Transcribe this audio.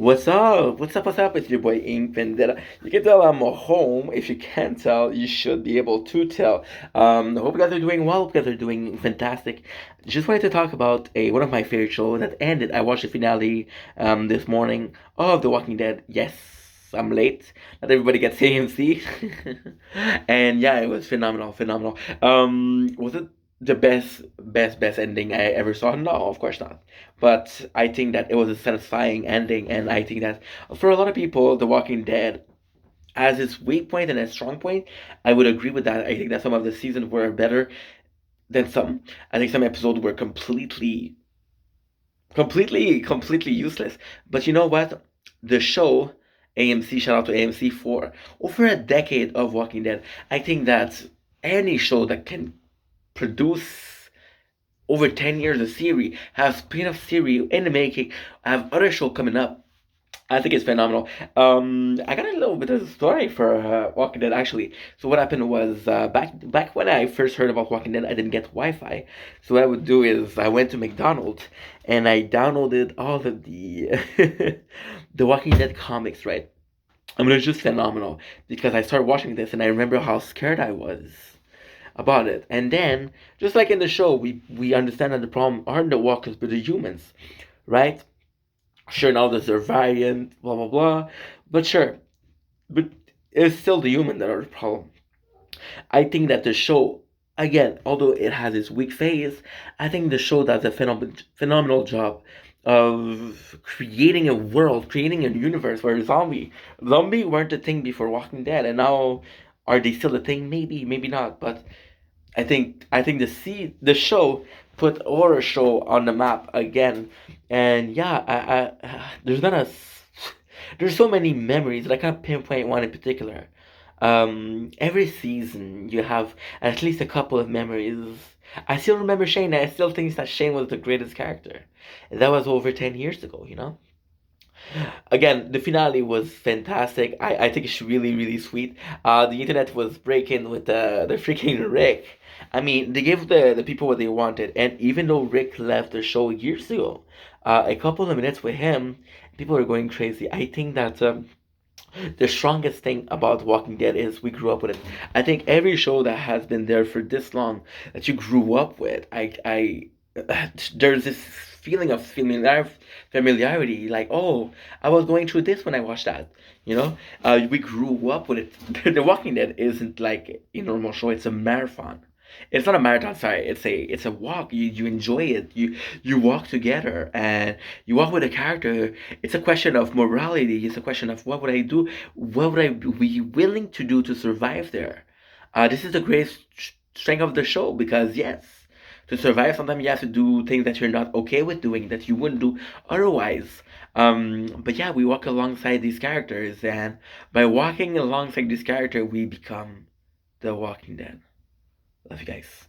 What's up? What's up? What's up? It's your boy Ink Vendetta. You can tell I'm home. If you can't tell, you should be able to tell. Hope you guys are doing well. Hope you guys are doing fantastic. Just wanted to talk about a one of my favorite shows that ended. I watched the finale this morning of The Walking Dead. Yes, I'm late. Not everybody gets AMC. And yeah, it was phenomenal, phenomenal. Was it the best ending I ever saw? No, of course not. But I think that it was a satisfying ending, and I think that for a lot of people, The Walking Dead has its weak point and its strong point. I would agree with that. I think that some of the seasons were better than some. I think some episodes were completely useless. But you know what? The show, AMC, shout out to AMC for over a decade of Walking Dead. I think that any show that can produce over 10 years of series, have spin-off series in the making, have other show coming up. I think it's phenomenal. I got a little bit of a story for Walking Dead actually. So what happened was back when I first heard about Walking Dead, I didn't get Wi-Fi. So what I would do is I went to McDonald's and I downloaded all of the the Walking Dead comics. Right, I mean it's just phenomenal because I started watching this and I remember how scared I was about it. And then, just like in the show, we understand that the problem aren't the walkers but the humans, right? Sure, now there's a variant, blah blah blah, but sure, but it's still the human that are the problem. I think that the show, again, although it has its weak phase, I think the show does a phenomenal job of creating a world, creating a universe where zombie weren't a thing before Walking Dead, and now are they still a thing? Maybe, maybe not, but I think the show put horror show on the map again, and yeah, there's not a there's so many memories that I can't pinpoint one in particular. Every season you have at least a couple of memories. I still remember Shane. I still think that Shane was the greatest character. That was over 10 years ago. Again, the finale was fantastic. I think it's really sweet. The internet was breaking with the freaking Rick. I mean, they gave the people what they wanted, and even though Rick left the show years ago, a couple of minutes with him, people are going crazy. I think that the strongest thing about Walking Dead is we grew up with it. I think every show that has been there for this long that you grew up with, there's this feeling of familiarity. Like, oh, I was going through this when I watched that. We grew up with it. The Walking Dead isn't like a normal show; it's a marathon. It's not a marathon, sorry. It's a walk. You enjoy it. You walk together and you walk with a character. It's a question of morality. It's a question of what would I do? What would I be willing to do to survive there? This is the great strength of the show because yes, to survive sometimes you have to do things that you're not okay with doing that you wouldn't do otherwise. But yeah, we walk alongside these characters, and by walking alongside this character, we become the Walking Dead. Love you guys.